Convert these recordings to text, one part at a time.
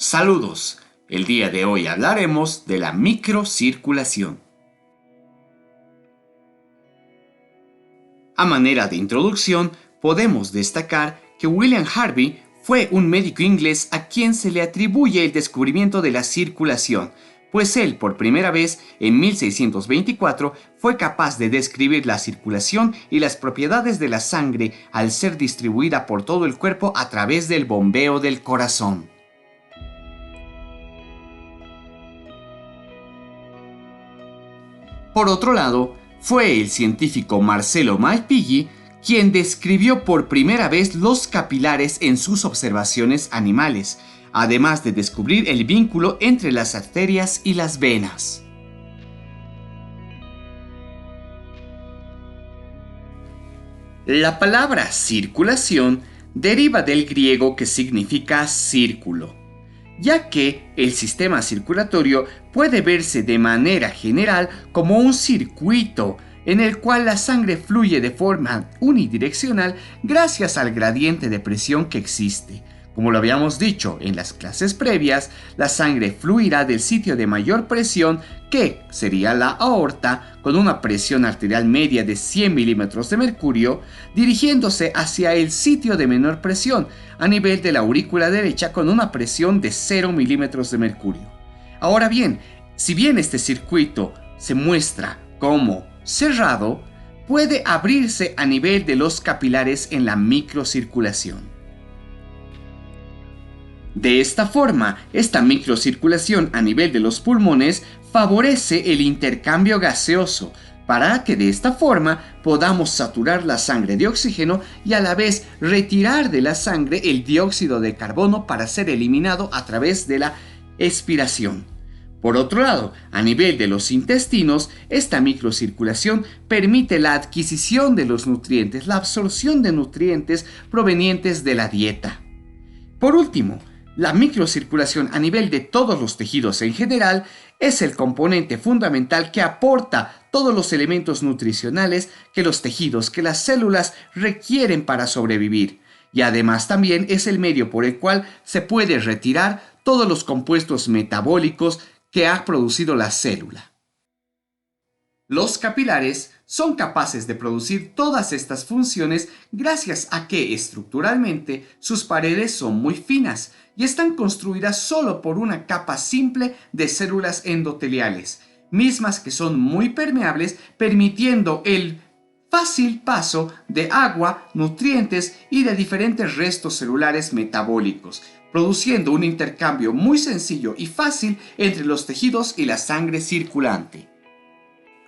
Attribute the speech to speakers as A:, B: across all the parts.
A: Saludos, el día de hoy hablaremos de la microcirculación. A manera de introducción, podemos destacar que William Harvey fue un médico inglés a quien se le atribuye el descubrimiento de la circulación, pues él por primera vez en 1624 fue capaz de describir la circulación y las propiedades de la sangre al ser distribuida por todo el cuerpo a través del bombeo del corazón. Por otro lado, fue el científico Marcello Malpighi quien describió por primera vez los capilares en sus observaciones animales, además de descubrir el vínculo entre las arterias y las venas. La palabra circulación deriva del griego que significa círculo, ya que el sistema circulatorio puede verse de manera general como un circuito en el cual la sangre fluye de forma unidireccional gracias al gradiente de presión que existe. Como lo habíamos dicho en las clases previas, la sangre fluirá del sitio de mayor presión, que sería la aorta, con una presión arterial media de 100 milímetros de mercurio, dirigiéndose hacia el sitio de menor presión, a nivel de la aurícula derecha, con una presión de 0 milímetros de mercurio. Ahora bien, si bien este circuito se muestra como cerrado, puede abrirse a nivel de los capilares en la microcirculación. De esta forma, esta microcirculación a nivel de los pulmones favorece el intercambio gaseoso, para que de esta forma podamos saturar la sangre de oxígeno y a la vez retirar de la sangre el dióxido de carbono para ser eliminado a través de la expiración. Por otro lado, a nivel de los intestinos, esta microcirculación permite la adquisición de los nutrientes, la absorción de nutrientes provenientes de la dieta. Por último, la microcirculación a nivel de todos los tejidos en general es el componente fundamental que aporta todos los elementos nutricionales que los tejidos, que las células requieren para sobrevivir, y además también es el medio por el cual se puede retirar todos los compuestos metabólicos que ha producido la célula. Los capilares son capaces de producir todas estas funciones gracias a que estructuralmente sus paredes son muy finas y están construidas solo por una capa simple de células endoteliales, mismas que son muy permeables, permitiendo el fácil paso de agua, nutrientes y de diferentes restos celulares metabólicos, produciendo un intercambio muy sencillo y fácil entre los tejidos y la sangre circulante.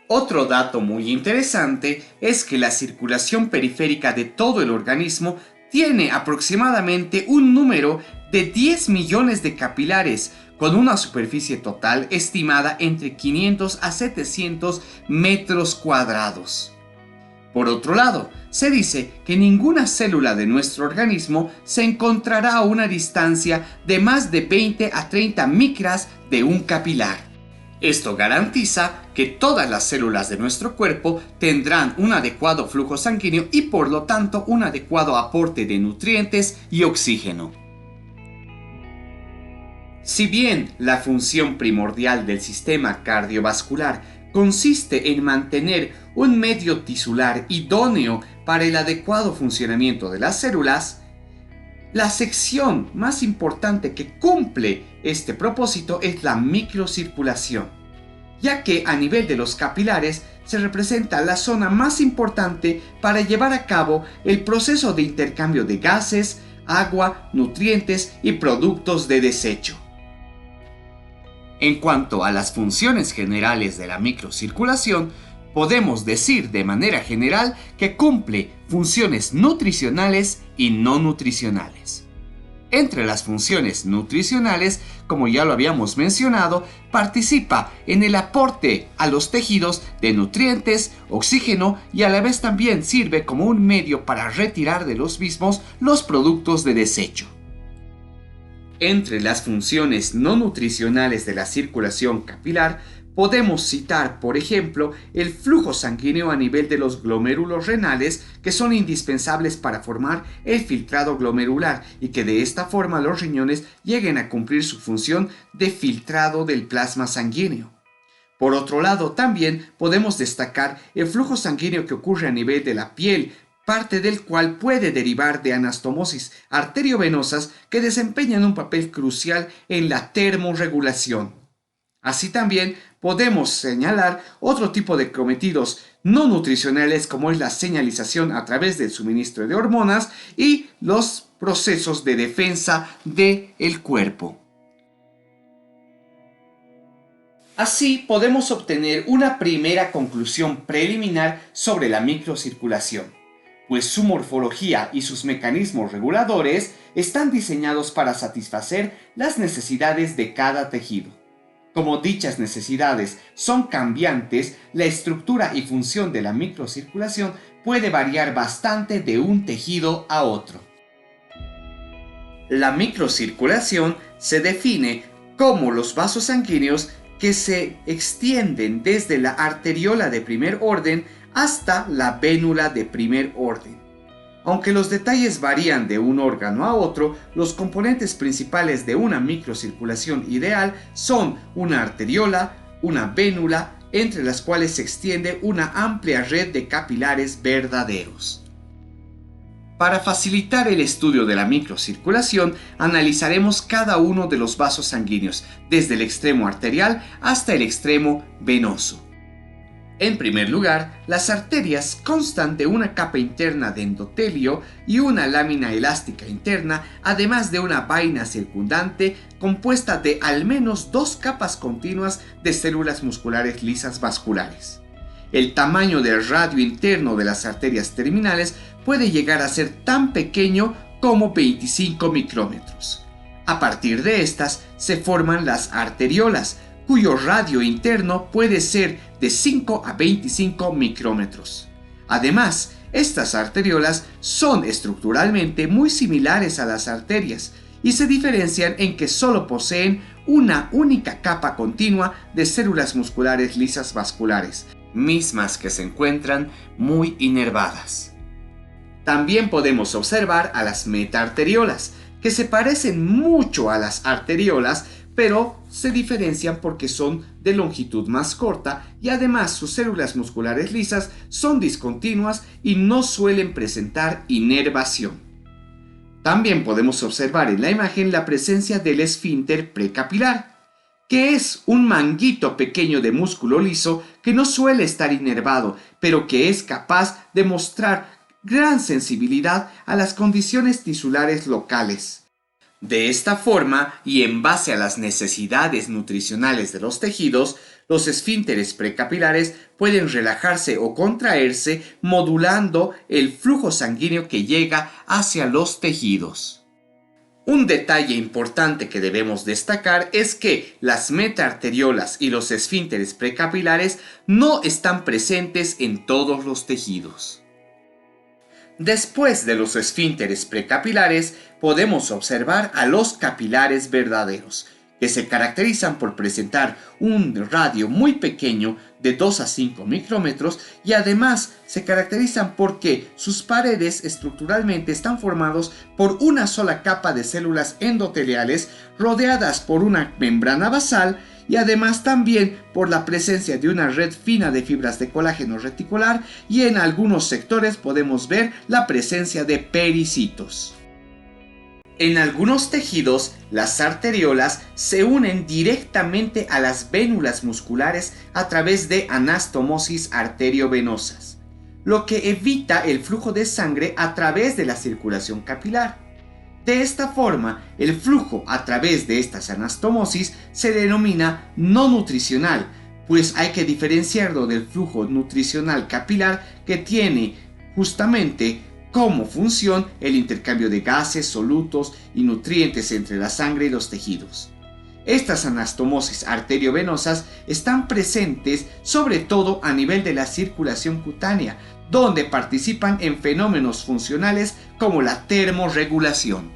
A: Otro dato muy interesante es que la circulación periférica de todo el organismo tiene aproximadamente un número de 10 millones de capilares, con una superficie total estimada entre 500 a 700 metros cuadrados. Por otro lado, se dice que ninguna célula de nuestro organismo se encontrará a una distancia de más de 20 a 30 micras de un capilar. Esto garantiza que todas las células de nuestro cuerpo tendrán un adecuado flujo sanguíneo y por lo tanto un adecuado aporte de nutrientes y oxígeno. Si bien la función primordial del sistema cardiovascular consiste en mantener un medio tisular idóneo para el adecuado funcionamiento de las células, la sección más importante que cumple este propósito es la microcirculación, ya que a nivel de los capilares se representa la zona más importante para llevar a cabo el proceso de intercambio de gases, agua, nutrientes y productos de desecho. En cuanto a las funciones generales de la microcirculación, podemos decir de manera general que cumple funciones nutricionales y no nutricionales. Entre las funciones nutricionales, como ya lo habíamos mencionado, participa en el aporte a los tejidos de nutrientes, oxígeno y a la vez también sirve como un medio para retirar de los mismos los productos de desecho. Entre las funciones no nutricionales de la circulación capilar Podemos citar, por ejemplo, el flujo sanguíneo a nivel de los glomérulos renales, que son indispensables para formar el filtrado glomerular y que de esta forma los riñones lleguen a cumplir su función de filtrado del plasma sanguíneo. Por otro lado, también podemos destacar el flujo sanguíneo que ocurre a nivel de la piel, parte del cual puede derivar de anastomosis arteriovenosas que desempeñan un papel crucial en la termorregulación. Así también podemos señalar otro tipo de cometidos no nutricionales como es la señalización a través del suministro de hormonas y los procesos de defensa del cuerpo. Así podemos obtener una primera conclusión preliminar sobre la microcirculación, pues su morfología y sus mecanismos reguladores están diseñados para satisfacer las necesidades de cada tejido. Como dichas necesidades son cambiantes, la estructura y función de la microcirculación puede variar bastante de un tejido a otro. La microcirculación se define como los vasos sanguíneos que se extienden desde la arteriola de primer orden hasta la vénula de primer orden. Aunque los detalles varían de un órgano a otro, los componentes principales de una microcirculación ideal son una arteriola, una vénula, entre las cuales se extiende una amplia red de capilares verdaderos. Para facilitar el estudio de la microcirculación, analizaremos cada uno de los vasos sanguíneos, desde el extremo arterial hasta el extremo venoso. En primer lugar, las arterias constan de una capa interna de endotelio y una lámina elástica interna, además de una vaina circundante compuesta de al menos 2 capas continuas de células musculares lisas vasculares. El tamaño del radio interno de las arterias terminales puede llegar a ser tan pequeño como 25 micrómetros. A partir de estas se forman las arteriolas, cuyo radio interno puede ser de 5 a 25 micrómetros. Además, estas arteriolas son estructuralmente muy similares a las arterias y se diferencian en que solo poseen una única capa continua de células musculares lisas vasculares, mismas que se encuentran muy inervadas. También podemos observar a las metaarteriolas, que se parecen mucho a las arteriolas, pero se diferencian porque son de longitud más corta y además sus células musculares lisas son discontinuas y no suelen presentar inervación. También podemos observar en la imagen la presencia del esfínter precapilar, que es un manguito pequeño de músculo liso que no suele estar inervado, pero que es capaz de mostrar gran sensibilidad a las condiciones tisulares locales. De esta forma, y en base a las necesidades nutricionales de los tejidos, los esfínteres precapilares pueden relajarse o contraerse modulando el flujo sanguíneo que llega hacia los tejidos. Un detalle importante que debemos destacar es que las metaarteriolas y los esfínteres precapilares no están presentes en todos los tejidos. Después de los esfínteres precapilares, podemos observar a los capilares verdaderos, que se caracterizan por presentar un radio muy pequeño de 2 a 5 micrómetros y además se caracterizan porque sus paredes estructuralmente están formados por una sola capa de células endoteliales rodeadas por una membrana basal y además también por la presencia de una red fina de fibras de colágeno reticular y en algunos sectores podemos ver la presencia de pericitos. En algunos tejidos, las arteriolas se unen directamente a las vénulas musculares a través de anastomosis arteriovenosas, lo que evita el flujo de sangre a través de la circulación capilar. De esta forma, el flujo a través de estas anastomosis se denomina no nutricional, pues hay que diferenciarlo del flujo nutricional capilar que tiene justamente como función el intercambio de gases, solutos y nutrientes entre la sangre y los tejidos. Estas anastomosis arteriovenosas están presentes sobre todo a nivel de la circulación cutánea, donde participan en fenómenos funcionales como la termorregulación.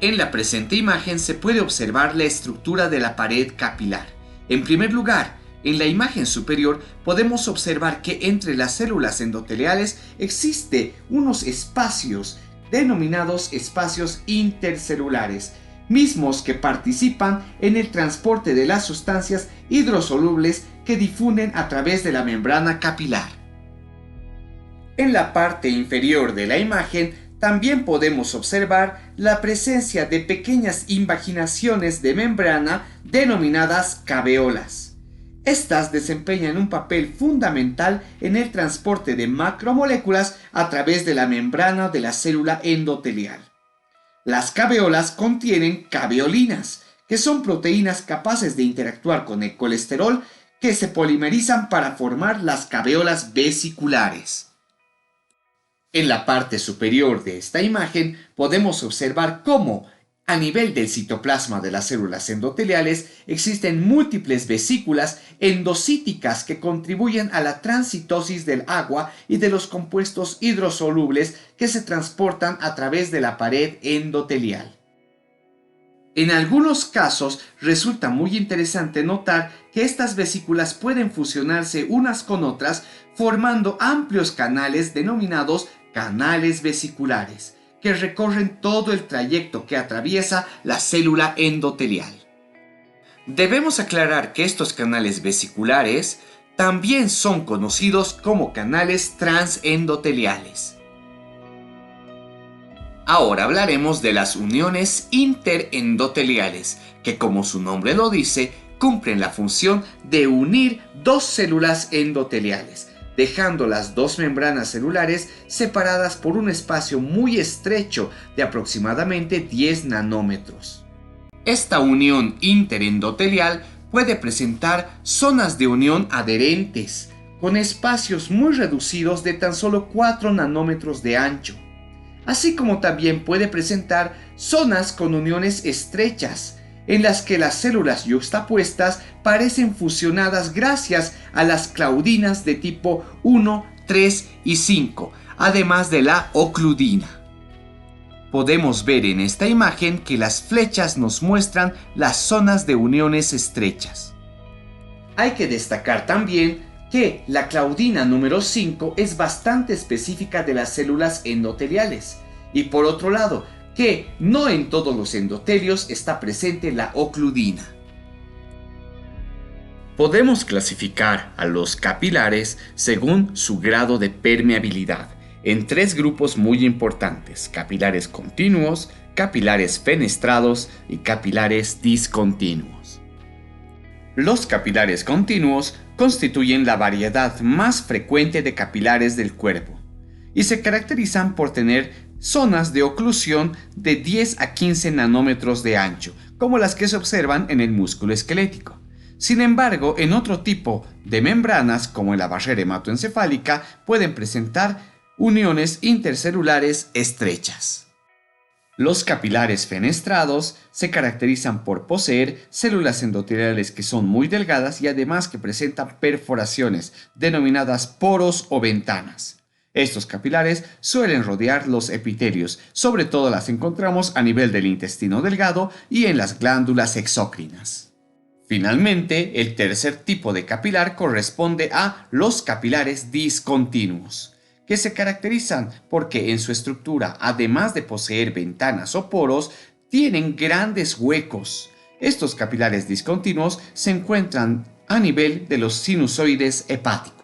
A: En la presente imagen se puede observar la estructura de la pared capilar. En primer lugar, en la imagen superior podemos observar que entre las células endoteliales existe unos espacios denominados espacios intercelulares, mismos que participan en el transporte de las sustancias hidrosolubles que difunden a través de la membrana capilar. En la parte inferior de la imagen también podemos observar la presencia de pequeñas invaginaciones de membrana denominadas caveolas. Estas desempeñan un papel fundamental en el transporte de macromoléculas a través de la membrana de la célula endotelial. Las caveolas contienen caveolinas, que son proteínas capaces de interactuar con el colesterol que se polimerizan para formar las caveolas vesiculares. En la parte superior de esta imagen podemos observar cómo, a nivel del citoplasma de las células endoteliales, existen múltiples vesículas endocíticas que contribuyen a la transitosis del agua y de los compuestos hidrosolubles que se transportan a través de la pared endotelial. En algunos casos resulta muy interesante notar que estas vesículas pueden fusionarse unas con otras formando amplios canales denominados canales vesiculares, que recorren todo el trayecto que atraviesa la célula endotelial. Debemos aclarar que estos canales vesiculares también son conocidos como canales transendoteliales. Ahora hablaremos de las uniones interendoteliales, que como su nombre lo dice, cumplen la función de unir dos células endoteliales, dejando las dos membranas celulares separadas por un espacio muy estrecho de aproximadamente 10 nanómetros. Esta unión interendotelial puede presentar zonas de unión adherentes, con espacios muy reducidos de tan solo 4 nanómetros de ancho, así como también puede presentar zonas con uniones estrechas, en las que las células yuxtapuestas parecen fusionadas gracias a las claudinas de tipo 1, 3 y 5, además de la ocludina. Podemos ver en esta imagen que las flechas nos muestran las zonas de uniones estrechas. Hay que destacar también que la claudina número 5 es bastante específica de las células endoteliales, y por otro lado, que no en todos los endotelios está presente la ocludina. Podemos clasificar a los capilares según su grado de permeabilidad en tres grupos muy importantes: capilares continuos, capilares fenestrados y capilares discontinuos. Los capilares continuos constituyen la variedad más frecuente de capilares del cuerpo y se caracterizan por tener zonas de oclusión de 10 a 15 nanómetros de ancho, como las que se observan en el músculo esquelético. Sin embargo, en otro tipo de membranas, como en la barrera hematoencefálica, pueden presentar uniones intercelulares estrechas. Los capilares fenestrados se caracterizan por poseer células endoteliales que son muy delgadas y además que presentan perforaciones, denominadas poros o ventanas. Estos capilares suelen rodear los epitelios, sobre todo las encontramos a nivel del intestino delgado y en las glándulas exócrinas. Finalmente, el tercer tipo de capilar corresponde a los capilares discontinuos, que se caracterizan porque en su estructura, además de poseer ventanas o poros, tienen grandes huecos. Estos capilares discontinuos se encuentran a nivel de los sinusoides hepáticos.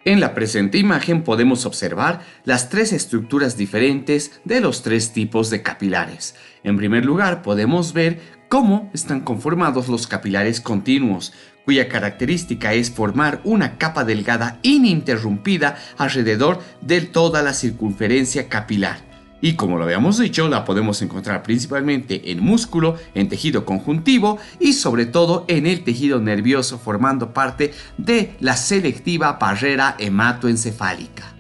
A: En la presente imagen podemos observar las tres estructuras diferentes de los tres tipos de capilares. En primer lugar, podemos ver cómo están conformados los capilares continuos, cuya característica es formar una capa delgada ininterrumpida alrededor de toda la circunferencia capilar. Y como lo habíamos dicho, la podemos encontrar principalmente en músculo, en tejido conjuntivo y sobre todo en el tejido nervioso, formando parte de la selectiva barrera hematoencefálica.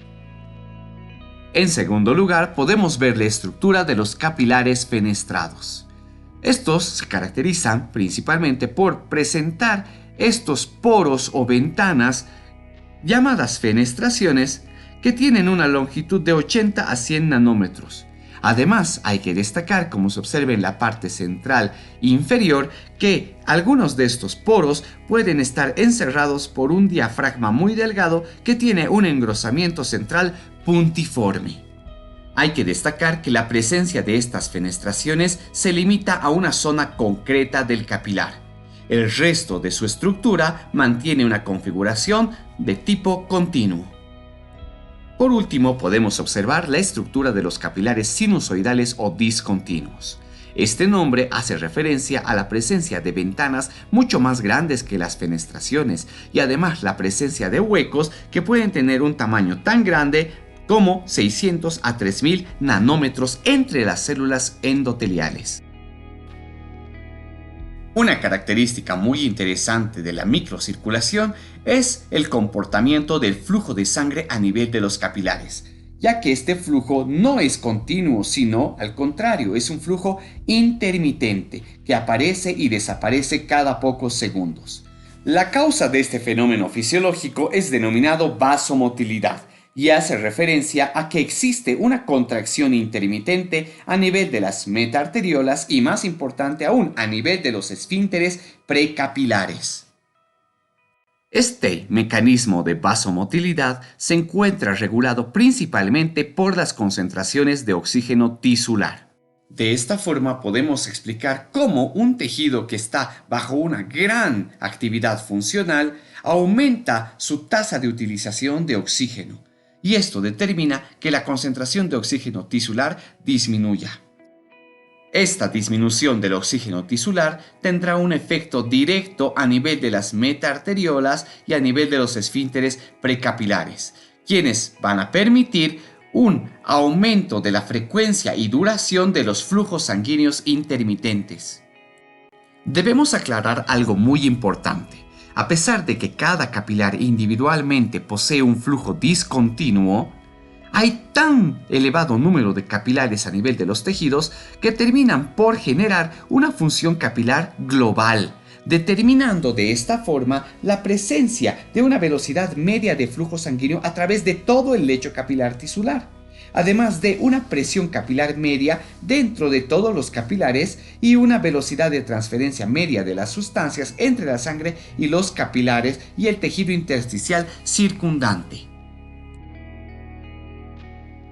A: En segundo lugar, podemos ver la estructura de los capilares fenestrados. Estos se caracterizan principalmente por presentar estos poros o ventanas llamadas fenestraciones, que tienen una longitud de 80 a 100 nanómetros, Además, hay que destacar, como se observa en la parte central inferior, que algunos de estos poros pueden estar encerrados por un diafragma muy delgado que tiene un engrosamiento central puntiforme. Hay que destacar que la presencia de estas fenestraciones se limita a una zona concreta del capilar. El resto de su estructura mantiene una configuración de tipo continuo. Por último, podemos observar la estructura de los capilares sinusoidales o discontinuos. Este nombre hace referencia a la presencia de ventanas mucho más grandes que las fenestraciones y además la presencia de huecos que pueden tener un tamaño tan grande como 600 a 3000 nanómetros entre las células endoteliales. Una característica muy interesante de la microcirculación es el comportamiento del flujo de sangre a nivel de los capilares, ya que este flujo no es continuo, sino al contrario, es un flujo intermitente que aparece y desaparece cada pocos segundos. La causa de este fenómeno fisiológico es denominado vasomotilidad y hace referencia a que existe una contracción intermitente a nivel de las metaarteriolas y, más importante aún, a nivel de los esfínteres precapilares. Este mecanismo de vasomotilidad se encuentra regulado principalmente por las concentraciones de oxígeno tisular. De esta forma podemos explicar cómo un tejido que está bajo una gran actividad funcional aumenta su tasa de utilización de oxígeno, y esto determina que la concentración de oxígeno tisular disminuya. Esta disminución del oxígeno tisular tendrá un efecto directo a nivel de las metaarteriolas y a nivel de los esfínteres precapilares, quienes van a permitir un aumento de la frecuencia y duración de los flujos sanguíneos intermitentes. Debemos aclarar algo muy importante. A pesar de que cada capilar individualmente posee un flujo discontinuo, hay tan elevado número de capilares a nivel de los tejidos que terminan por generar una función capilar global, determinando de esta forma la presencia de una velocidad media de flujo sanguíneo a través de todo el lecho capilar tisular, además de una presión capilar media dentro de todos los capilares y una velocidad de transferencia media de las sustancias entre la sangre y los capilares y el tejido intersticial circundante.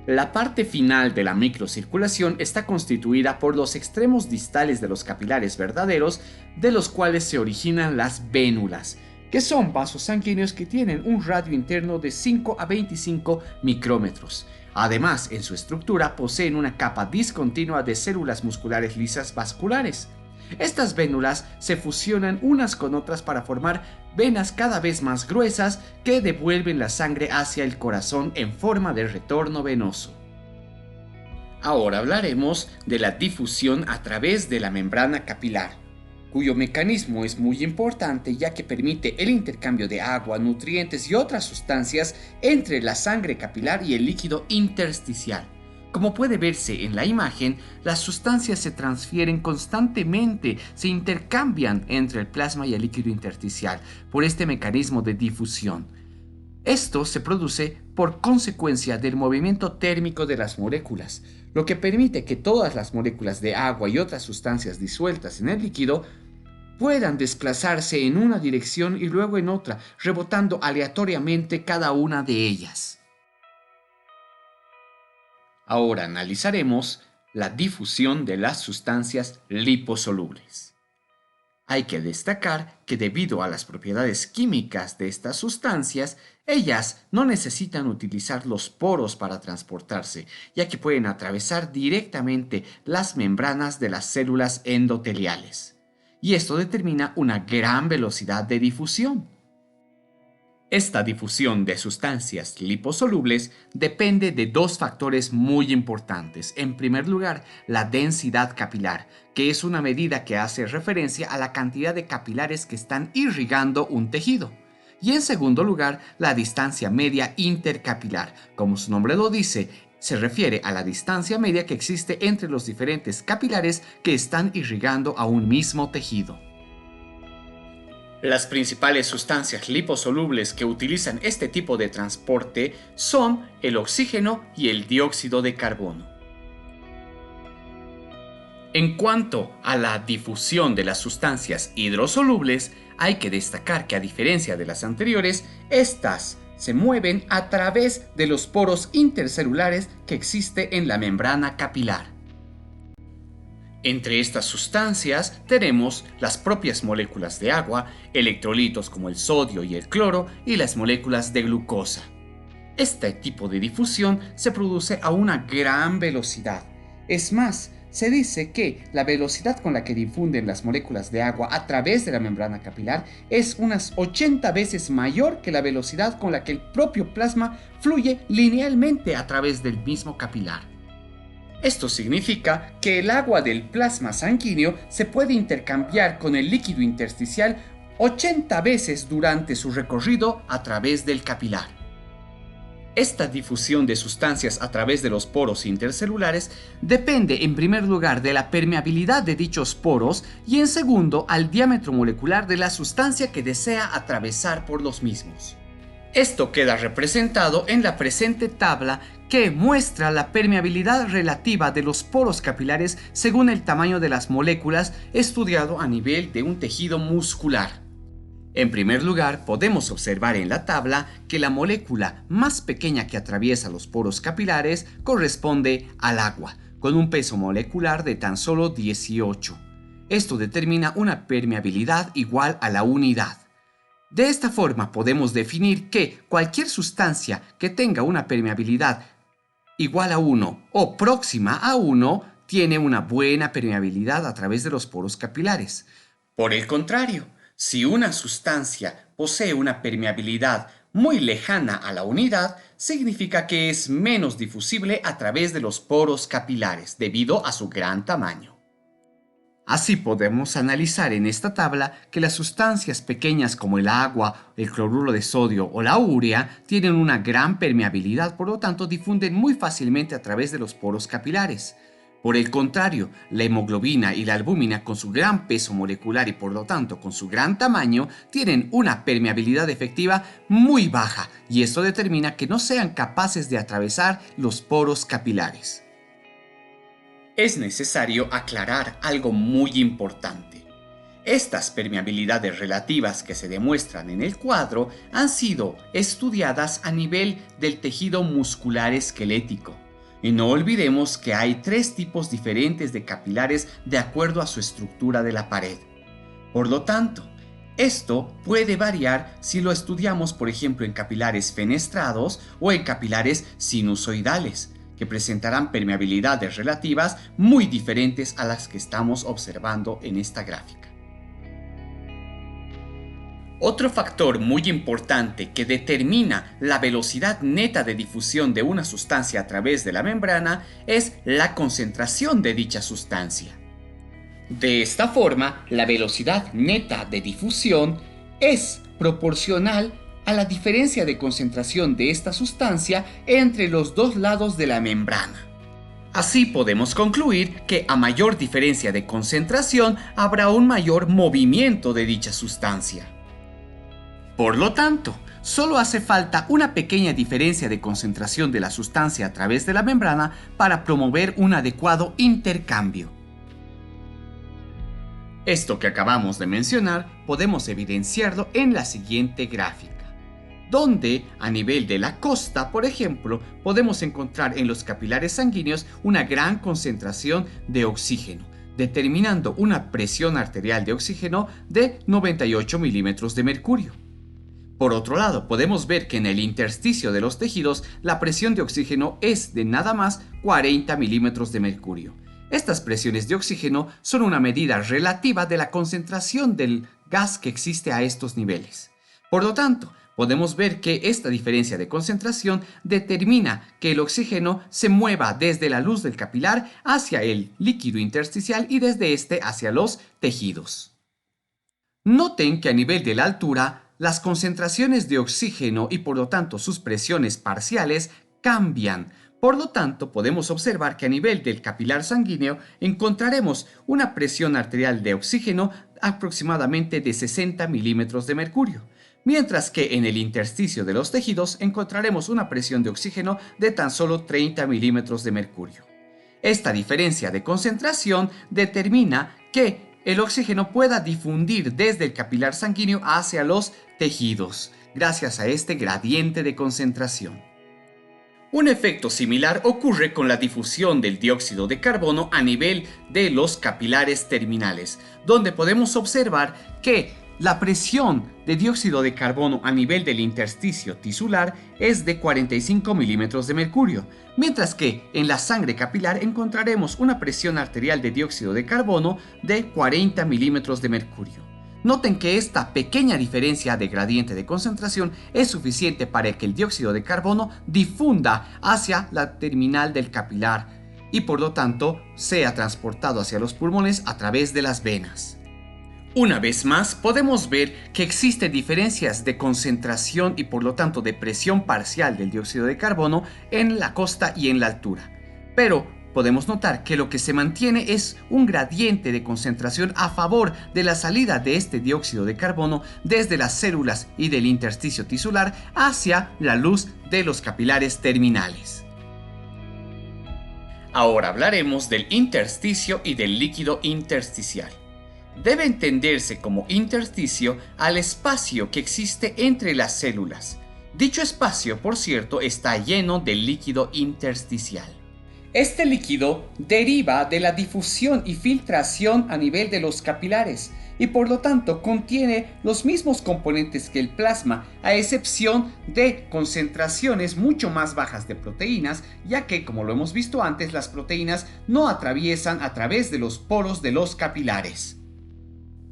A: La parte final de la microcirculación está constituida por los extremos distales de los capilares verdaderos, de los cuales se originan las vénulas, que son vasos sanguíneos que tienen un radio interno de 5 a 25 micrómetros. Además, en su estructura poseen una capa discontinua de células musculares lisas vasculares. Estas vénulas se fusionan unas con otras para formar venas cada vez más gruesas que devuelven la sangre hacia el corazón en forma de retorno venoso. Ahora hablaremos de la difusión a través de la membrana capilar, cuyo mecanismo es muy importante ya que permite el intercambio de agua, nutrientes y otras sustancias entre la sangre capilar y el líquido intersticial. Como puede verse en la imagen, las sustancias se transfieren constantemente, se intercambian entre el plasma y el líquido intersticial por este mecanismo de difusión. Esto se produce por consecuencia del movimiento térmico de las moléculas, lo que permite que todas las moléculas de agua y otras sustancias disueltas en el líquido puedan desplazarse en una dirección y luego en otra, rebotando aleatoriamente cada una de ellas. Ahora analizaremos la difusión de las sustancias liposolubles. Hay que destacar que debido a las propiedades químicas de estas sustancias, ellas no necesitan utilizar los poros para transportarse, ya que pueden atravesar directamente las membranas de las células endoteliales. Y esto determina una gran velocidad de difusión. Esta difusión de sustancias liposolubles depende de dos factores muy importantes. En primer lugar, la densidad capilar, que es una medida que hace referencia a la cantidad de capilares que están irrigando un tejido. Y en segundo lugar, la distancia media intercapilar. Como su nombre lo dice, se refiere a la distancia media que existe entre los diferentes capilares que están irrigando a un mismo tejido. Las principales sustancias liposolubles que utilizan este tipo de transporte son el oxígeno y el dióxido de carbono. En cuanto a la difusión de las sustancias hidrosolubles, hay que destacar que a diferencia de las anteriores, estas se mueven a través de los poros intercelulares que existe en la membrana capilar. Entre estas sustancias tenemos las propias moléculas de agua, electrolitos como el sodio y el cloro y las moléculas de glucosa. Este tipo de difusión se produce a una gran velocidad. Es más, se dice que la velocidad con la que difunden las moléculas de agua a través de la membrana capilar es unas 80 veces mayor que la velocidad con la que el propio plasma fluye linealmente a través del mismo capilar. Esto significa que el agua del plasma sanguíneo se puede intercambiar con el líquido intersticial 80 veces durante su recorrido a través del capilar. Esta difusión de sustancias a través de los poros intercelulares depende en primer lugar de la permeabilidad de dichos poros y en segundo al diámetro molecular de la sustancia que desea atravesar por los mismos. Esto queda representado en la presente tabla que muestra la permeabilidad relativa de los poros capilares según el tamaño de las moléculas estudiado a nivel de un tejido muscular. En primer lugar, podemos observar en la tabla que la molécula más pequeña que atraviesa los poros capilares corresponde al agua, con un peso molecular de tan solo 18. Esto determina una permeabilidad igual a la unidad. De esta forma podemos definir que cualquier sustancia que tenga una permeabilidad igual a 1 o próxima a 1 tiene una buena permeabilidad a través de los poros capilares. Por el contrario, si una sustancia posee una permeabilidad muy lejana a la unidad, significa que es menos difusible a través de los poros capilares debido a su gran tamaño. Así podemos analizar en esta tabla que las sustancias pequeñas como el agua, el cloruro de sodio o la urea tienen una gran permeabilidad, por lo tanto difunden muy fácilmente a través de los poros capilares. Por el contrario, la hemoglobina y la albúmina con su gran peso molecular y por lo tanto con su gran tamaño tienen una permeabilidad efectiva muy baja y esto determina que no sean capaces de atravesar los poros capilares. Es necesario aclarar algo muy importante. Estas permeabilidades relativas que se demuestran en el cuadro han sido estudiadas a nivel del tejido muscular esquelético. Y no olvidemos que hay 3 tipos diferentes de capilares de acuerdo a su estructura de la pared. Por lo tanto, esto puede variar si lo estudiamos, por ejemplo, en capilares fenestrados o en capilares sinusoidales, que presentarán permeabilidades relativas muy diferentes a las que estamos observando en esta gráfica. Otro factor muy importante que determina la velocidad neta de difusión de una sustancia a través de la membrana es la concentración de dicha sustancia. De esta forma, la velocidad neta de difusión es proporcional a la diferencia de concentración de esta sustancia entre los dos lados de la membrana. Así podemos concluir que a mayor diferencia de concentración habrá un mayor movimiento de dicha sustancia. Por lo tanto, solo hace falta una pequeña diferencia de concentración de la sustancia a través de la membrana para promover un adecuado intercambio. Esto que acabamos de mencionar podemos evidenciarlo en la siguiente gráfica, donde a nivel de la costa, por ejemplo, podemos encontrar en los capilares sanguíneos una gran concentración de oxígeno, determinando una presión arterial de oxígeno de 98 milímetros de mercurio. Por otro lado, podemos ver que en el intersticio de los tejidos la presión de oxígeno es de nada más 40 milímetros de mercurio. Estas presiones de oxígeno son una medida relativa de la concentración del gas que existe a estos niveles. Por lo tanto, podemos ver que esta diferencia de concentración determina que el oxígeno se mueva desde la luz del capilar hacia el líquido intersticial y desde este hacia los tejidos. Noten que a nivel de la altura, las concentraciones de oxígeno y por lo tanto sus presiones parciales cambian. Por lo tanto, podemos observar que a nivel del capilar sanguíneo encontraremos una presión arterial de oxígeno aproximadamente de 60 milímetros de mercurio, mientras que en el intersticio de los tejidos encontraremos una presión de oxígeno de tan solo 30 milímetros de mercurio. Esta diferencia de concentración determina que el oxígeno pueda difundir desde el capilar sanguíneo hacia los tejidos, gracias a este gradiente de concentración. Un efecto similar ocurre con la difusión del dióxido de carbono a nivel de los capilares terminales, donde podemos observar que la presión de dióxido de carbono a nivel del intersticio tisular es de 45 milímetros de mercurio, mientras que en la sangre capilar encontraremos una presión arterial de dióxido de carbono de 40 milímetros de mercurio. Noten que esta pequeña diferencia de gradiente de concentración es suficiente para que el dióxido de carbono difunda hacia la terminal del capilar y por lo tanto sea transportado hacia los pulmones a través de las venas. Una vez más, podemos ver que existen diferencias de concentración y por lo tanto de presión parcial del dióxido de carbono en la costa y en la altura. Pero podemos notar que lo que se mantiene es un gradiente de concentración a favor de la salida de este dióxido de carbono desde las células y del intersticio tisular hacia la luz de los capilares terminales. Ahora hablaremos del intersticio y del líquido intersticial. Debe entenderse como intersticio al espacio que existe entre las células. Dicho espacio, por cierto, está lleno de líquido intersticial. Este líquido deriva de la difusión y filtración a nivel de los capilares y por lo tanto contiene los mismos componentes que el plasma, a excepción de concentraciones mucho más bajas de proteínas, ya que, como lo hemos visto antes, las proteínas no atraviesan a través de los poros de los capilares.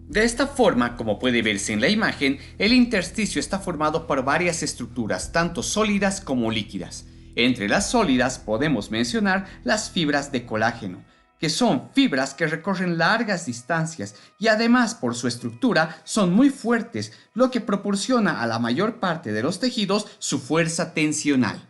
A: De esta forma, como puede verse en la imagen, el intersticio está formado por varias estructuras, tanto sólidas como líquidas. Entre las sólidas podemos mencionar las fibras de colágeno, que son fibras que recorren largas distancias y además por su estructura son muy fuertes, lo que proporciona a la mayor parte de los tejidos su fuerza tensional.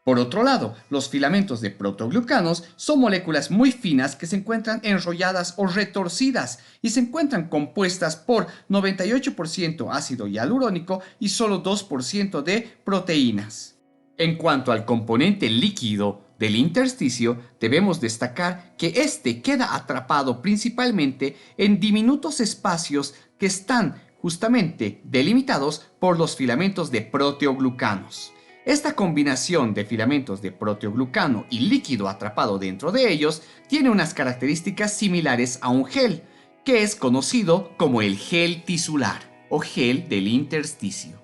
A: Por otro lado, los filamentos de protoglucanos son moléculas muy finas que se encuentran enrolladas o retorcidas y se encuentran compuestas por 98% ácido hialurónico y solo 2% de proteínas. En cuanto al componente líquido del intersticio, debemos destacar que este queda atrapado principalmente en diminutos espacios que están justamente delimitados por los filamentos de proteoglucanos. Esta combinación de filamentos de proteoglucano y líquido atrapado dentro de ellos tiene unas características similares a un gel, que es conocido como el gel tisular o gel del intersticio.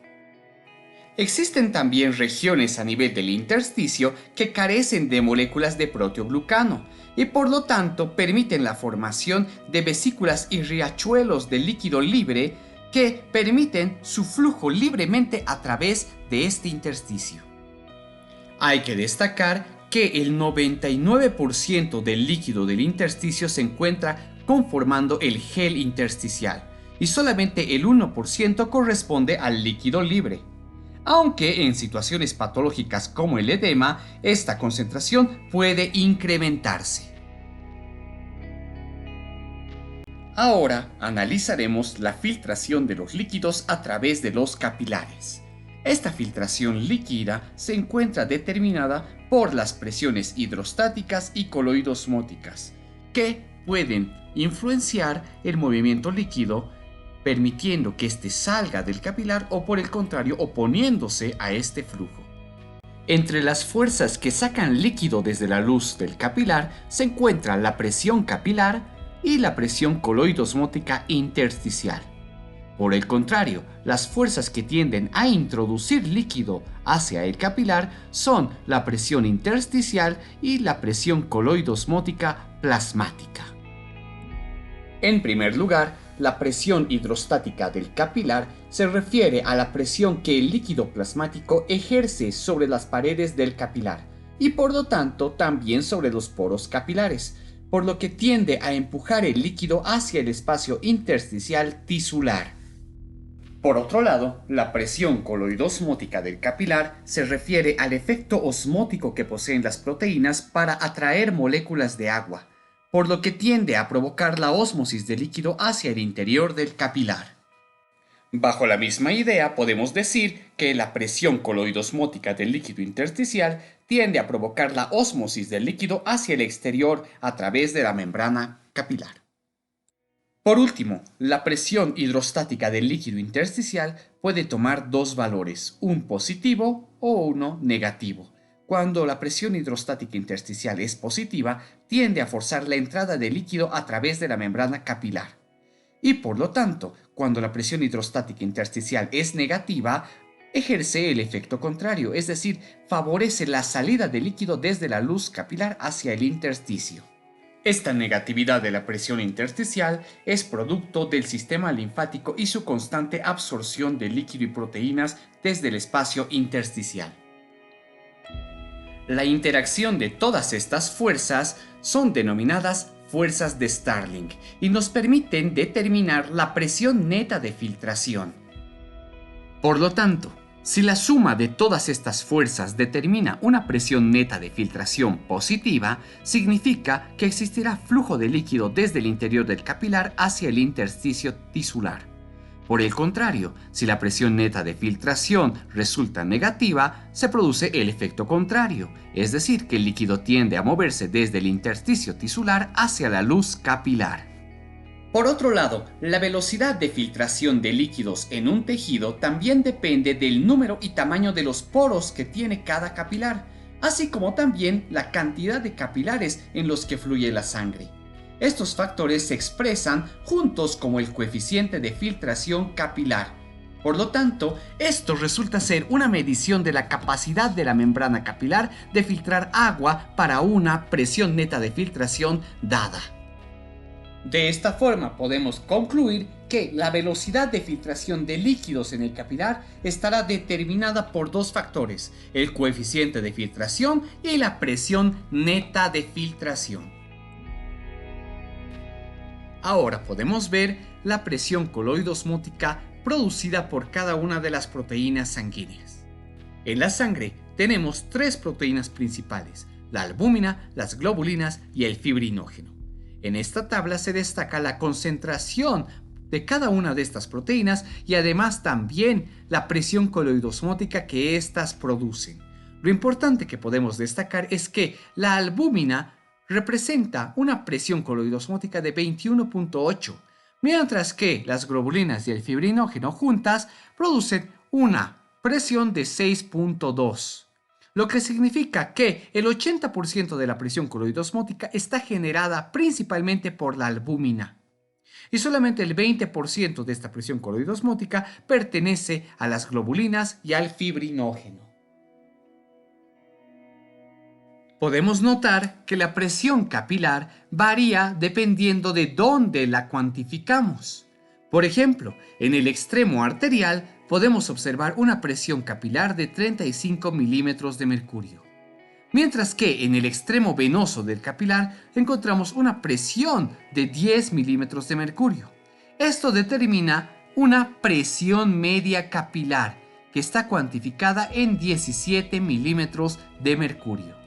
A: Existen también regiones a nivel del intersticio que carecen de moléculas de proteoglucano y por lo tanto permiten la formación de vesículas y riachuelos de líquido libre que permiten su flujo libremente a través de este intersticio. Hay que destacar que el 99% del líquido del intersticio se encuentra conformando el gel intersticial y solamente el 1% corresponde al líquido libre. Aunque en situaciones patológicas como el edema, esta concentración puede incrementarse. Ahora analizaremos la filtración de los líquidos a través de los capilares. Esta filtración líquida se encuentra determinada por las presiones hidrostáticas y coloidosmóticas, que pueden influenciar el movimiento líquido, permitiendo que éste salga del capilar o por el contrario oponiéndose a este flujo. Entre las fuerzas que sacan líquido desde la luz del capilar se encuentra la presión capilar y la presión coloidosmótica intersticial. Por el contrario, las fuerzas que tienden a introducir líquido hacia el capilar son la presión intersticial y la presión coloidosmótica plasmática. En primer lugar, la presión hidrostática del capilar se refiere a la presión que el líquido plasmático ejerce sobre las paredes del capilar y por lo tanto también sobre los poros capilares, por lo que tiende a empujar el líquido hacia el espacio intersticial tisular. Por otro lado, la presión coloidosmótica del capilar se refiere al efecto osmótico que poseen las proteínas para atraer moléculas de agua, por lo que tiende a provocar la ósmosis del líquido hacia el interior del capilar. Bajo la misma idea, podemos decir que la presión coloidosmótica del líquido intersticial tiende a provocar la ósmosis del líquido hacia el exterior a través de la membrana capilar. Por último, la presión hidrostática del líquido intersticial puede tomar dos valores, un positivo o uno negativo. Cuando la presión hidrostática intersticial es positiva, tiende a forzar la entrada de líquido a través de la membrana capilar. Y por lo tanto, cuando la presión hidrostática intersticial es negativa, ejerce el efecto contrario, es decir, favorece la salida de líquido desde la luz capilar hacia el intersticio. Esta negatividad de la presión intersticial es producto del sistema linfático y su constante absorción de líquido y proteínas desde el espacio intersticial. La interacción de todas estas fuerzas son denominadas fuerzas de Starling y nos permiten determinar la presión neta de filtración. Por lo tanto, si la suma de todas estas fuerzas determina una presión neta de filtración positiva, significa que existirá flujo de líquido desde el interior del capilar hacia el intersticio tisular. Por el contrario, si la presión neta de filtración resulta negativa, se produce el efecto contrario, es decir, que el líquido tiende a moverse desde el intersticio tisular hacia la luz capilar. Por otro lado, la velocidad de filtración de líquidos en un tejido también depende del número y tamaño de los poros que tiene cada capilar, así como también la cantidad de capilares en los que fluye la sangre. Estos factores se expresan juntos como el coeficiente de filtración capilar. Por lo tanto, esto resulta ser una medición de la capacidad de la membrana capilar de filtrar agua para una presión neta de filtración dada. De esta forma podemos concluir que la velocidad de filtración de líquidos en el capilar estará determinada por dos factores, el coeficiente de filtración y la presión neta de filtración. Ahora podemos ver la presión coloidosmótica producida por cada una de las proteínas sanguíneas. En la sangre tenemos tres proteínas principales, la albúmina, las globulinas y el fibrinógeno. En esta tabla se destaca la concentración de cada una de estas proteínas y además también la presión coloidosmótica que éstas producen. Lo importante que podemos destacar es que la albúmina representa una presión coloidosmótica de 21.8, mientras que las globulinas y el fibrinógeno juntas producen una presión de 6.2. Lo que significa que el 80% de la presión coloidosmótica está generada principalmente por la albúmina y solamente el 20% de esta presión coloidosmótica pertenece a las globulinas y al fibrinógeno. Podemos notar que la presión capilar varía dependiendo de dónde la cuantificamos. Por ejemplo, en el extremo arterial podemos observar una presión capilar de 35 milímetros de mercurio, mientras que en el extremo venoso del capilar encontramos una presión de 10 milímetros de mercurio. Esto determina una presión media capilar que está cuantificada en 17 milímetros de mercurio.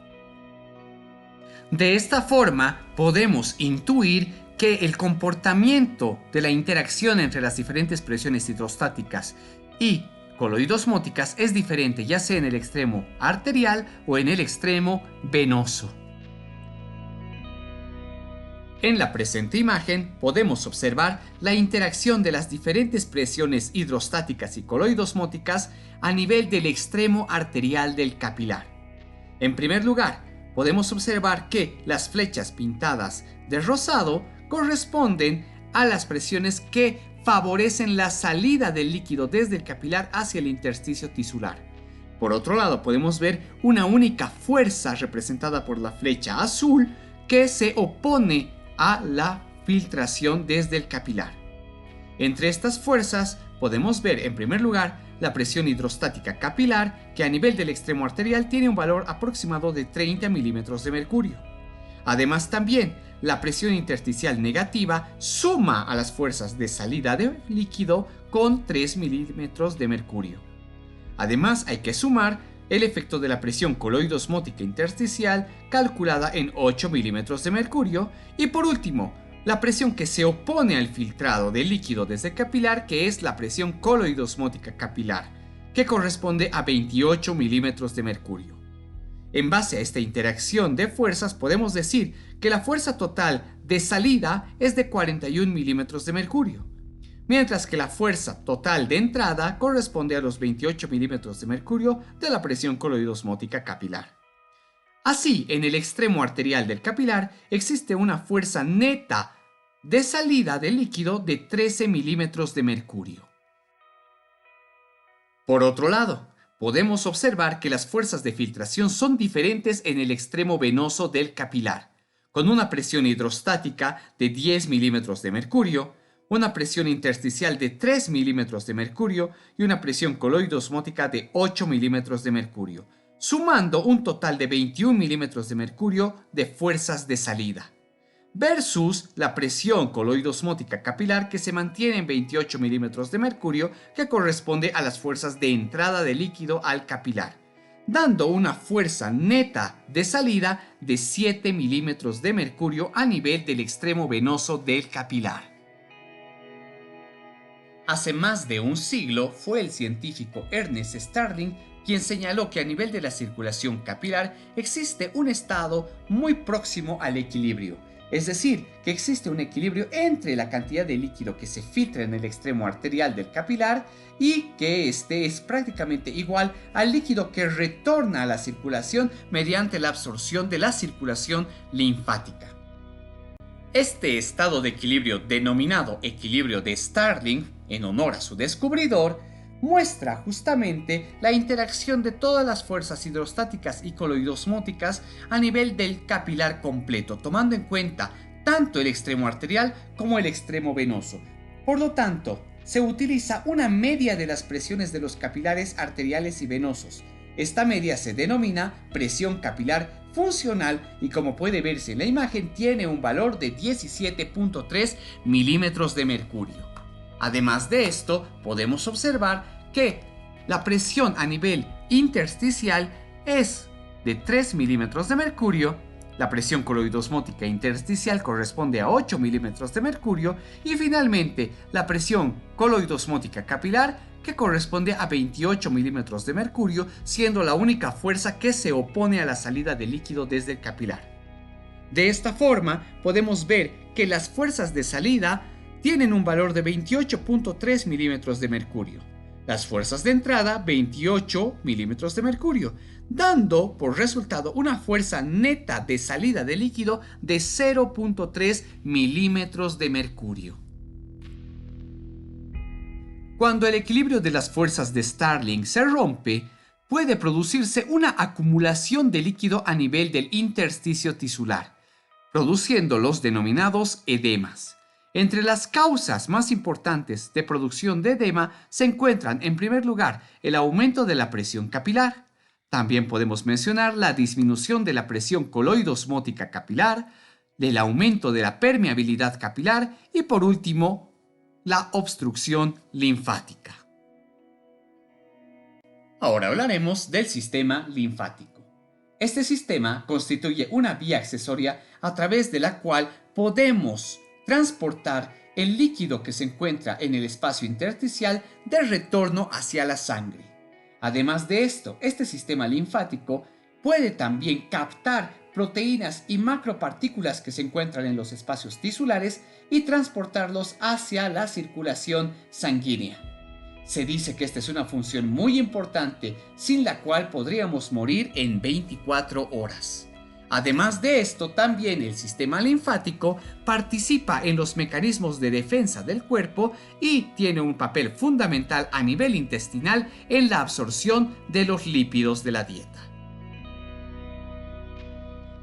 A: De esta forma podemos intuir que el comportamiento de la interacción entre las diferentes presiones hidrostáticas y coloidosmóticas es diferente, ya sea en el extremo arterial o en el extremo venoso. En la presente imagen podemos observar la interacción de las diferentes presiones hidrostáticas y coloidosmóticas a nivel del extremo arterial del capilar. En primer lugar, podemos observar que las flechas pintadas de rosado corresponden a las presiones que favorecen la salida del líquido desde el capilar hacia el intersticio tisular. Por otro lado, podemos ver una única fuerza representada por la flecha azul que se opone a la filtración desde el capilar. Entre estas fuerzas podemos ver en primer lugar la presión hidrostática capilar, que a nivel del extremo arterial tiene un valor aproximado de 30 milímetros de mercurio. Además también la presión intersticial negativa suma a las fuerzas de salida de líquido con 3 milímetros de mercurio. Además hay que sumar el efecto de la presión coloidosmótica intersticial calculada en 8 milímetros de mercurio y por último la presión que se opone al filtrado del líquido desde el capilar, que es la presión coloidosmótica capilar, que corresponde a 28 milímetros de mercurio. En base a esta interacción de fuerzas podemos decir que la fuerza total de salida es de 41 milímetros de mercurio, mientras que la fuerza total de entrada corresponde a los 28 milímetros de mercurio de la presión coloidosmótica capilar. Así, en el extremo arterial del capilar existe una fuerza neta de salida del líquido de 13 milímetros de mercurio. Por otro lado, podemos observar que las fuerzas de filtración son diferentes en el extremo venoso del capilar, con una presión hidrostática de 10 milímetros de mercurio, una presión intersticial de 3 milímetros de mercurio y una presión coloidosmótica de 8 milímetros de mercurio, sumando un total de 21 milímetros de mercurio de fuerzas de salida, versus la presión coloidosmótica capilar, que se mantiene en 28 milímetros de mercurio, que corresponde a las fuerzas de entrada de líquido al capilar, dando una fuerza neta de salida de 7 milímetros de mercurio a nivel del extremo venoso del capilar. Hace más de un siglo fue el científico Ernest Starling quien señaló que a nivel de la circulación capilar existe un estado muy próximo al equilibrio, es decir, que existe un equilibrio entre la cantidad de líquido que se filtra en el extremo arterial del capilar y que este es prácticamente igual al líquido que retorna a la circulación mediante la absorción de la circulación linfática. Este estado de equilibrio, denominado equilibrio de Starling, en honor a su descubridor, muestra justamente la interacción de todas las fuerzas hidrostáticas y coloidosmóticas a nivel del capilar completo, tomando en cuenta tanto el extremo arterial como el extremo venoso. Por lo tanto, se utiliza una media de las presiones de los capilares arteriales y venosos. Esta media se denomina presión capilar funcional y, como puede verse en la imagen, tiene un valor de 17.3 milímetros de mercurio. Además de esto, podemos observar que la presión a nivel intersticial es de 3 milímetros de mercurio, la presión coloidosmótica intersticial corresponde a 8 milímetros de mercurio y finalmente la presión coloidosmótica capilar, que corresponde a 28 milímetros de mercurio, siendo la única fuerza que se opone a la salida de líquido desde el capilar. De esta forma podemos ver que las fuerzas de salida tienen un valor de 28.3 milímetros de mercurio, las fuerzas de entrada 28 milímetros de mercurio, dando por resultado una fuerza neta de salida de líquido de 0.3 milímetros de mercurio. Cuando el equilibrio de las fuerzas de Starling se rompe, puede producirse una acumulación de líquido a nivel del intersticio tisular, produciendo los denominados edemas. Entre las causas más importantes de producción de edema se encuentran, en primer lugar, el aumento de la presión capilar. También podemos mencionar la disminución de la presión coloidosmótica capilar, el aumento de la permeabilidad capilar y, por último, la obstrucción linfática. Ahora hablaremos del sistema linfático. Este sistema constituye una vía accesoria a través de la cual podemos transportar el líquido que se encuentra en el espacio intersticial de retorno hacia la sangre. Además de esto, este sistema linfático puede también captar proteínas y macropartículas que se encuentran en los espacios tisulares y transportarlos hacia la circulación sanguínea. Se dice que esta es una función muy importante, sin la cual podríamos morir en 24 horas. Además de esto, también el sistema linfático participa en los mecanismos de defensa del cuerpo y tiene un papel fundamental a nivel intestinal en la absorción de los lípidos de la dieta.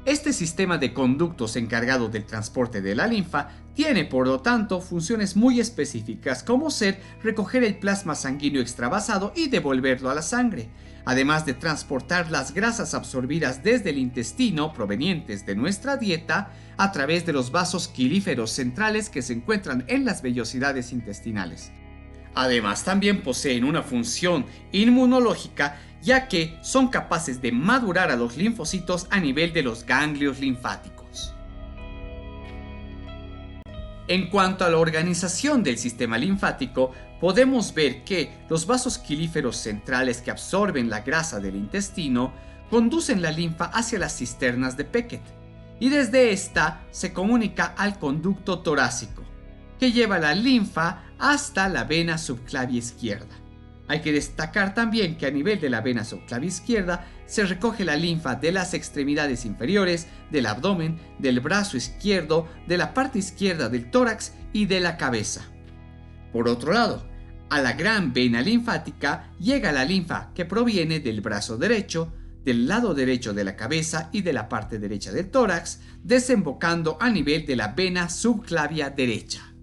A: Este sistema de conductos encargado del transporte de la linfa tiene, por lo tanto, funciones muy específicas, como ser recoger el plasma sanguíneo extravasado y devolverlo a la sangre, además de transportar las grasas absorbidas desde el intestino provenientes de nuestra dieta a través de los vasos quilíferos centrales que se encuentran en las vellosidades intestinales. Además, también poseen una función inmunológica, ya que son capaces de madurar a los linfocitos a nivel de los ganglios linfáticos. En cuanto a la organización del sistema linfático, podemos ver que los vasos quilíferos centrales que absorben la grasa del intestino conducen la linfa hacia las cisternas de Beckett y desde esta se comunica al conducto torácico, que lleva la linfa hasta la vena subclavia izquierda. Hay que destacar también que a nivel de la vena subclavia izquierda se recoge la linfa de las extremidades inferiores, del abdomen, del brazo izquierdo, de la parte izquierda del tórax y de la cabeza. Por otro lado, a la gran vena linfática llega la linfa que proviene del brazo derecho, del lado derecho de la cabeza y de la parte derecha del tórax, desembocando a nivel de la vena subclavia derecha.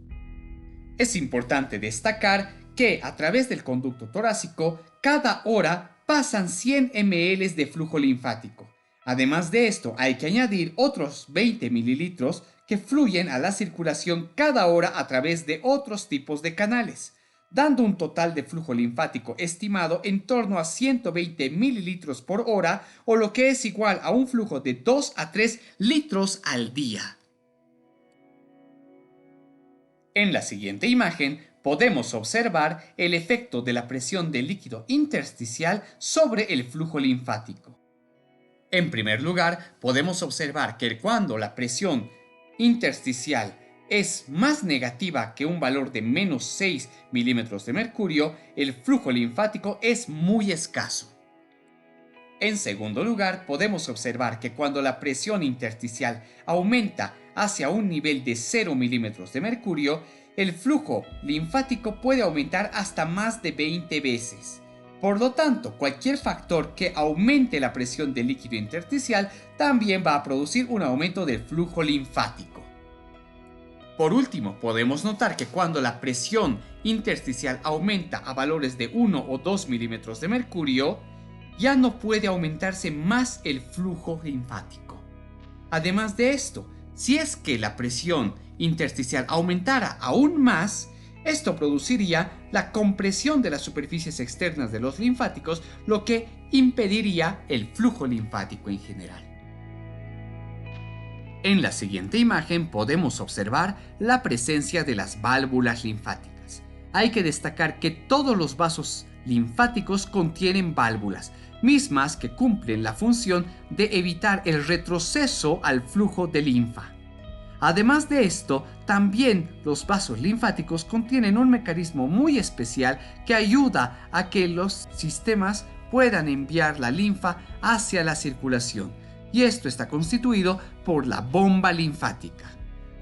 A: Es importante destacar que a través del conducto torácico, cada hora pasan 100 ml de flujo linfático. Además de esto, hay que añadir otros 20 mililitros que fluyen a la circulación cada hora a través de otros tipos de canales, dando un total de flujo linfático estimado en torno a 120 mililitros por hora, o lo que es igual a un flujo de 2 a 3 litros al día. En la siguiente imagen podemos observar el efecto de la presión del líquido intersticial sobre el flujo linfático. En primer lugar, podemos observar que cuando la presión intersticial es más negativa que un valor de menos 6 milímetros de mercurio, el flujo linfático es muy escaso. En segundo lugar, podemos observar que cuando la presión intersticial aumenta hacia un nivel de 0 milímetros de mercurio, el flujo linfático puede aumentar hasta más de 20 veces. Por lo tanto, cualquier factor que aumente la presión del líquido intersticial también va a producir un aumento del flujo linfático. Por último, podemos notar que cuando la presión intersticial aumenta a valores de 1 o 2 milímetros de mercurio, ya no puede aumentarse más el flujo linfático. Además de esto, si es que la presión intersticial aumentara aún más, esto produciría la compresión de las superficies externas de los linfáticos, lo que impediría el flujo linfático en general. En la siguiente imagen podemos observar la presencia de las válvulas linfáticas. Hay que destacar que todos los vasos linfáticos contienen válvulas, mismas que cumplen la función de evitar el retroceso al flujo de linfa. Además de esto, también los vasos linfáticos contienen un mecanismo muy especial que ayuda a que los sistemas puedan enviar la linfa hacia la circulación, y esto está constituido por la bomba linfática.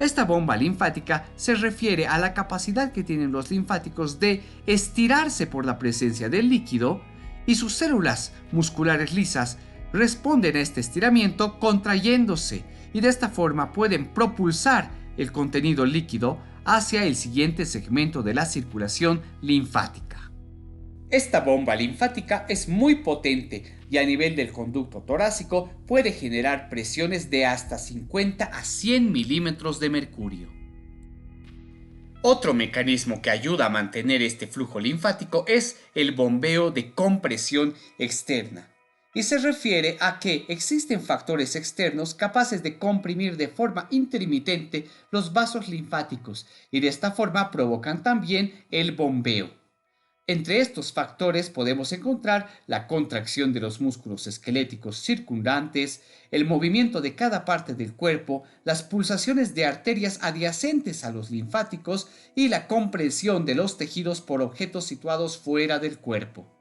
A: Esta bomba linfática se refiere a la capacidad que tienen los linfáticos de estirarse por la presencia del líquido, y sus células musculares lisas responden a este estiramiento contrayéndose, y de esta forma pueden propulsar el contenido líquido hacia el siguiente segmento de la circulación linfática. Esta bomba linfática es muy potente y a nivel del conducto torácico puede generar presiones de hasta 50 a 100 milímetros de mercurio. Otro mecanismo que ayuda a mantener este flujo linfático es el bombeo de compresión externa, y se refiere a que existen factores externos capaces de comprimir de forma intermitente los vasos linfáticos y de esta forma provocan también el bombeo. Entre estos factores podemos encontrar la contracción de los músculos esqueléticos circundantes, el movimiento de cada parte del cuerpo, las pulsaciones de arterias adyacentes a los linfáticos y la compresión de los tejidos por objetos situados fuera del cuerpo.